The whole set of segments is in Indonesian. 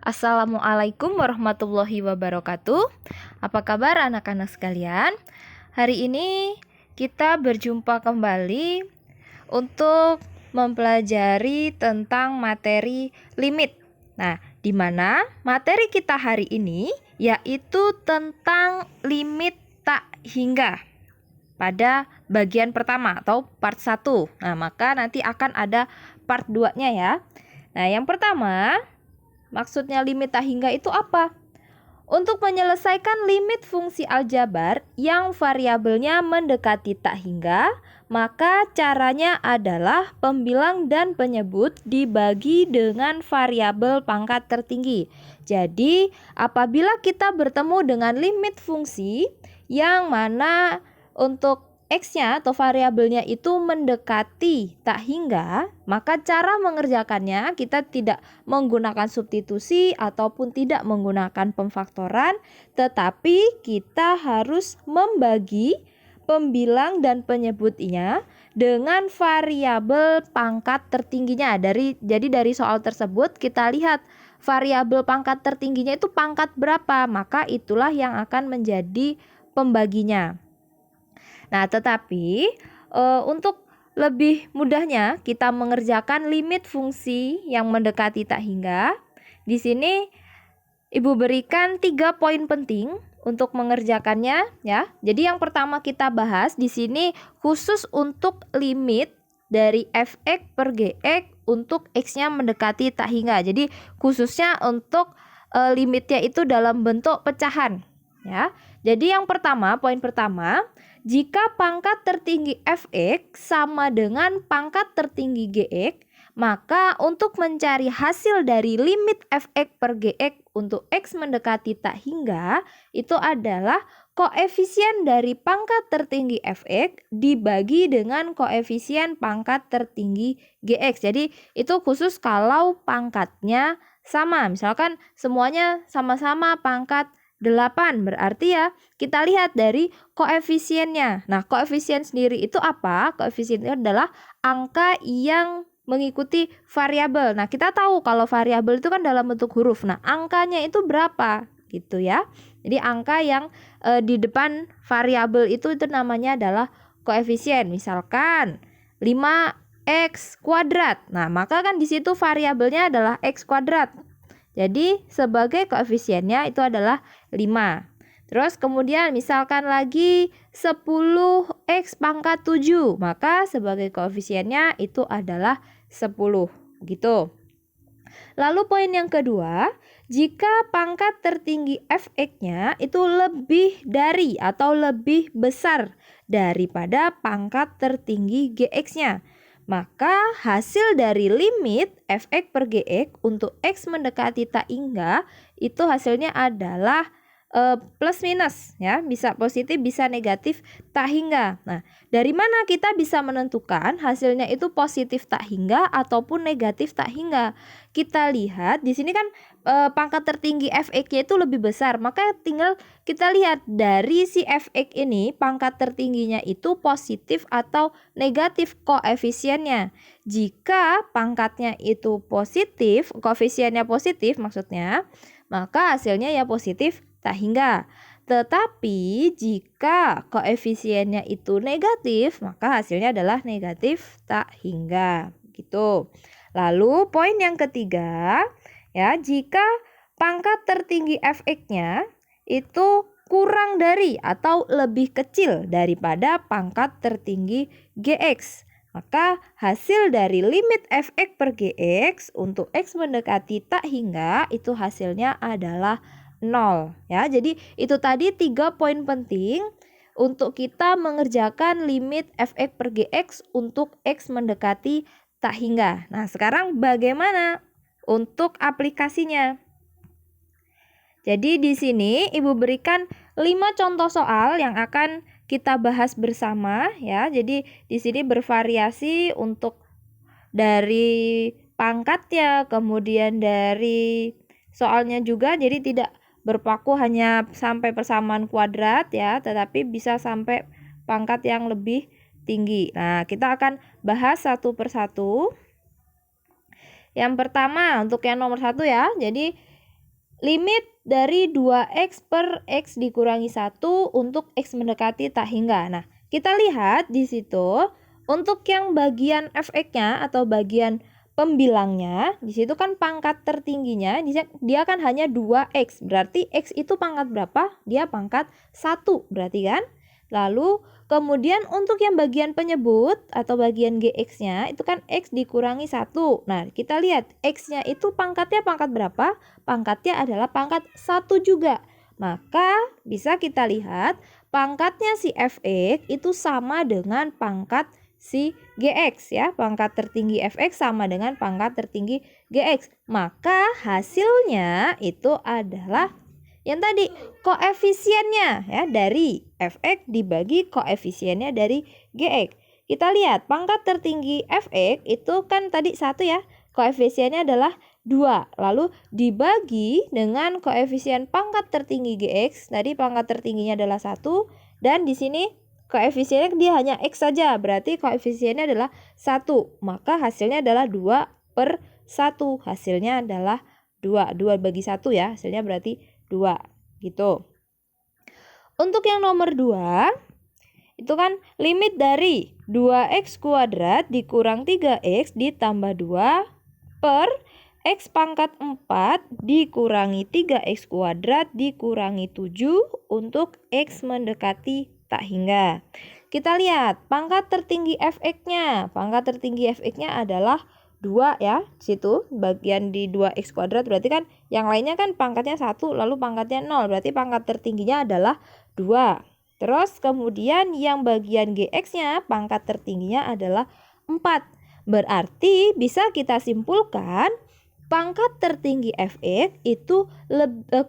Assalamualaikum warahmatullahi wabarakatuh. Apa kabar anak-anak sekalian? Hari ini kita berjumpa kembali untuk mempelajari tentang materi limit. Nah, di mana materi kita hari ini yaitu tentang limit tak hingga pada bagian pertama atau part 1. Nah, maka nanti akan ada part 2-nya ya. Nah, yang pertama, maksudnya limit tak hingga itu apa? Untuk menyelesaikan limit fungsi aljabar yang variabelnya mendekati tak hingga, maka caranya adalah pembilang dan penyebut dibagi dengan variabel pangkat tertinggi. Jadi, apabila kita bertemu dengan limit fungsi yang mana untuk X-nya atau variabelnya itu mendekati tak hingga, maka cara mengerjakannya kita tidak menggunakan substitusi ataupun tidak menggunakan pemfaktoran, tetapi kita harus membagi pembilang dan penyebutnya dengan variabel pangkat tertingginya. Jadi dari soal tersebut kita lihat variabel pangkat tertingginya itu pangkat berapa, maka itulah yang akan menjadi pembaginya. Nah, tetapi untuk lebih mudahnya kita mengerjakan limit fungsi yang mendekati tak hingga. Di sini Ibu berikan 3 poin penting untuk mengerjakannya ya. Jadi yang pertama kita bahas di sini khusus untuk limit dari fx per gx untuk x-nya mendekati tak hingga. Jadi khususnya untuk limitnya itu dalam bentuk pecahan ya. Jadi yang pertama, poin pertama, jika pangkat tertinggi fx sama dengan pangkat tertinggi gx, maka untuk mencari hasil dari limit fx per gx untuk x mendekati tak hingga, itu adalah koefisien dari pangkat tertinggi fx dibagi dengan koefisien pangkat tertinggi gx. Jadi itu khusus kalau pangkatnya sama. Misalkan semuanya sama-sama pangkat 8, berarti ya kita lihat dari koefisiennya. Nah, koefisien sendiri itu apa? Koefisien itu adalah angka yang mengikuti variabel. Nah, kita tahu kalau variabel itu kan dalam bentuk huruf. Nah, angkanya itu berapa? Gitu ya. Jadi angka yang di depan variabel itu namanya adalah koefisien. Misalkan 5x kuadrat. Nah, maka kan di situ variabelnya adalah x kuadrat. Jadi sebagai koefisiennya itu adalah 5. Terus kemudian misalkan lagi 10x pangkat 7, maka sebagai koefisiennya itu adalah 10. Gitu. Lalu poin yang kedua, jika pangkat tertinggi fx-nya itu lebih dari atau lebih besar daripada pangkat tertinggi gx-nya, maka hasil dari limit fx per gx untuk x mendekati tak hingga itu hasilnya adalah plus minus ya, bisa positif bisa negatif tak hingga. Nah, dari mana kita bisa menentukan hasilnya itu positif tak hingga ataupun negatif tak hingga? Kita lihat di sini kan pangkat tertinggi fx-nya itu lebih besar, maka tinggal kita lihat dari si fx ini pangkat tertingginya itu positif atau negatif koefisiennya. Jika pangkatnya itu positif, koefisiennya positif maksudnya, maka hasilnya ya positif tak hingga. Tetapi jika koefisiennya itu negatif, maka hasilnya adalah negatif tak hingga. Gitu. Lalu poin yang ketiga, ya, jika pangkat tertinggi fx-nya itu kurang dari atau lebih kecil daripada pangkat tertinggi gx, maka hasil dari limit fx per gx untuk x mendekati tak hingga itu hasilnya adalah 0 ya. Jadi itu tadi 3 poin penting untuk kita mengerjakan limit fx per gx untuk x mendekati tak hingga. Nah, sekarang bagaimana untuk aplikasinya? Jadi di sini Ibu berikan 5 contoh soal yang akan kita bahas bersama ya. Jadi di sini bervariasi untuk dari pangkatnya, kemudian dari soalnya juga, jadi tidak berpaku hanya sampai persamaan kuadrat ya, tetapi bisa sampai pangkat yang lebih tinggi. Nah, kita akan bahas satu persatu. Yang pertama untuk yang nomor 1 ya. Jadi limit dari 2x per x dikurangi 1 untuk x mendekati tak hingga. Nah, kita lihat di situ untuk yang bagian fx-nya atau bagian pembilangnya, di situ kan pangkat tertingginya dia kan hanya 2x. Berarti x itu pangkat berapa? Dia pangkat 1 berarti kan? Lalu kemudian untuk yang bagian penyebut atau bagian gx-nya itu kan x dikurangi 1. Nah, kita lihat x-nya itu pangkatnya pangkat berapa? Pangkatnya adalah pangkat 1 juga. Maka bisa kita lihat pangkatnya si fx itu sama dengan pangkat si gx ya. Pangkat tertinggi fx sama dengan pangkat tertinggi gx. Maka hasilnya itu adalah yang tadi koefisiennya ya dari fx dibagi koefisiennya dari gx. Kita lihat pangkat tertinggi fx itu kan tadi 1 ya. Koefisiennya adalah 2. Lalu dibagi dengan koefisien pangkat tertinggi gx. Tadi pangkat tertingginya adalah 1 dan di sini koefisiennya dia hanya x saja. Berarti koefisiennya adalah 1. Maka hasilnya adalah 2 per 1. Hasilnya adalah 2. 2 bagi 1 ya. Hasilnya berarti 2 gitu. Untuk yang nomor 2 itu kan limit dari 2x kuadrat dikurang 3x ditambah 2 per x pangkat 4 dikurangi 3x kuadrat dikurangi 7 untuk x mendekati tak hingga. Kita lihat pangkat tertinggi fx-nya. Pangkat tertinggi fx-nya adalah 2 ya, situ bagian di 2x kuadrat berarti kan yang lainnya kan pangkatnya 1 lalu pangkatnya 0, berarti pangkat tertingginya adalah 2. Terus kemudian yang bagian gx-nya pangkat tertingginya adalah 4. Berarti bisa kita simpulkan pangkat tertinggi fx itu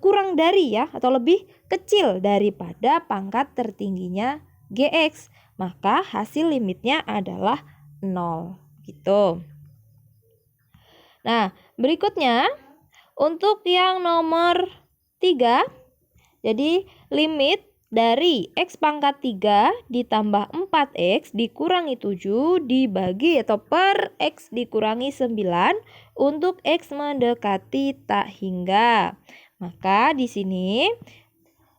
kurang dari ya atau lebih kecil daripada pangkat tertingginya gx. Maka hasil limitnya adalah 0 gitu. Nah, berikutnya untuk yang nomor 3, jadi limit dari x pangkat 3 ditambah 4x dikurangi 7 dibagi atau per x dikurangi 9 untuk x mendekati tak hingga. Maka di sini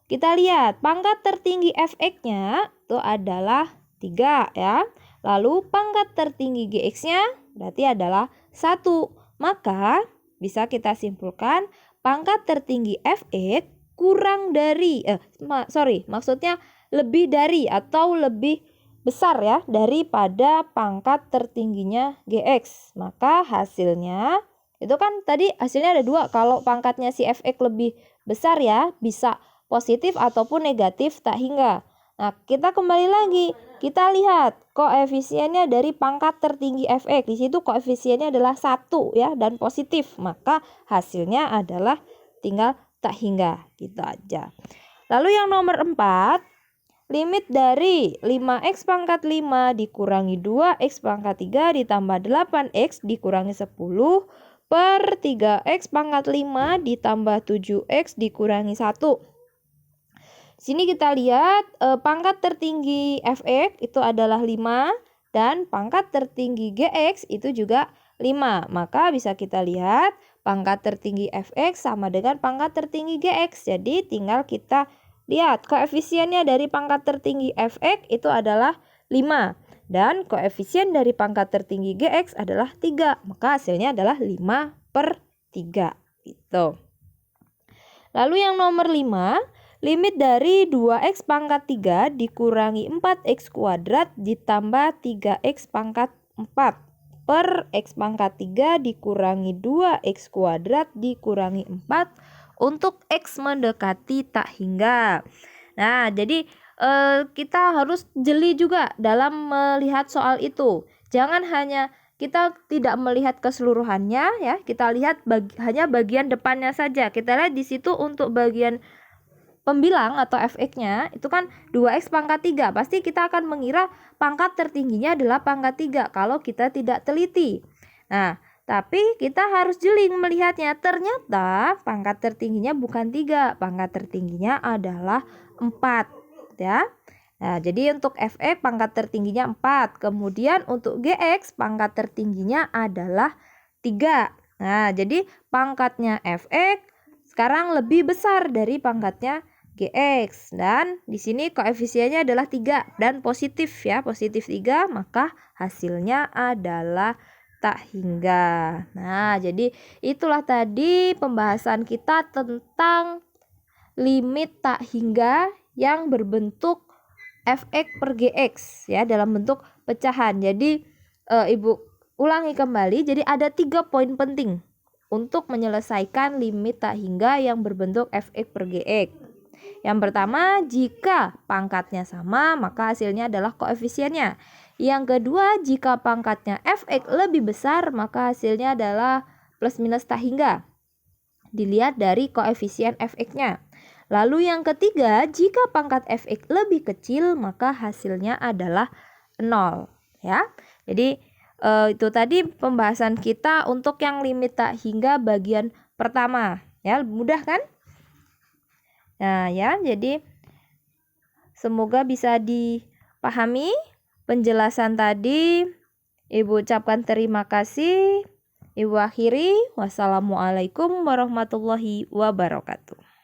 kita lihat pangkat tertinggi fx-nya itu adalah 3 ya. Lalu pangkat tertinggi gx-nya berarti adalah 1. Maka bisa kita simpulkan pangkat tertinggi fx kurang dari maksudnya lebih dari atau lebih besar ya daripada pangkat tertingginya gx. Maka hasilnya itu kan tadi hasilnya ada 2. Kalau pangkatnya si fx lebih besar ya bisa positif ataupun negatif tak hingga. Nah, kita kembali lagi. Kita lihat koefisiennya dari pangkat tertinggi fx. Di situ koefisiennya adalah 1 ya dan positif. Maka hasilnya adalah tinggal tak hingga. Gitu aja. Lalu yang nomor 4, limit dari 5x pangkat 5 dikurangi 2x pangkat 3 ditambah 8x dikurangi 10 per 3x pangkat 5 ditambah 7x dikurangi 1. Sini kita lihat pangkat tertinggi fx itu adalah 5 dan pangkat tertinggi gx itu juga 5. Maka bisa kita lihat pangkat tertinggi fx sama dengan pangkat tertinggi gx. Jadi tinggal kita lihat koefisiennya dari pangkat tertinggi fx itu adalah 5 dan koefisien dari pangkat tertinggi gx adalah 3. Maka hasilnya adalah 5 per 3 gitu. Lalu yang nomor 5, limit dari 2x pangkat 3 dikurangi 4x kuadrat ditambah 3x pangkat 4 per x pangkat 3 dikurangi 2x kuadrat dikurangi 4 untuk x mendekati tak hingga. Nah, jadi kita harus jeli juga dalam melihat soal itu. Jangan hanya kita tidak melihat keseluruhannya ya, kita lihat hanya bagian depannya saja. Kita lihat di situ untuk bagian pembilang atau fx-nya itu kan 2x pangkat 3. Pasti kita akan mengira pangkat tertingginya adalah pangkat 3 kalau kita tidak teliti. Nah, tapi kita harus jeli melihatnya. Ternyata pangkat tertingginya bukan 3, pangkat tertingginya adalah 4 ya. Nah, jadi untuk fx pangkat tertingginya 4. Kemudian untuk gx pangkat tertingginya adalah 3. Nah, jadi pangkatnya fx sekarang lebih besar dari pangkatnya GX, dan di sini koefisiennya adalah 3 dan positif ya, positif 3, maka hasilnya adalah tak hingga. Nah, jadi itulah tadi pembahasan kita tentang limit tak hingga yang berbentuk fx per gx ya, dalam bentuk pecahan. Jadi Ibu ulangi kembali, jadi ada 3 poin penting untuk menyelesaikan limit tak hingga yang berbentuk fx per gx. Yang pertama, jika pangkatnya sama maka hasilnya adalah koefisiennya. Yang kedua, jika pangkatnya fx lebih besar maka hasilnya adalah plus minus tak hingga, dilihat dari koefisien fx-nya. Lalu yang ketiga, jika pangkat fx lebih kecil maka hasilnya adalah 0 ya. Jadi itu tadi pembahasan kita untuk yang limit tak hingga bagian pertama ya, mudah kan? Nah ya, jadi semoga bisa dipahami penjelasan tadi. Ibu ucapkan terima kasih. Ibu akhiri, wassalamualaikum warahmatullahi wabarakatuh.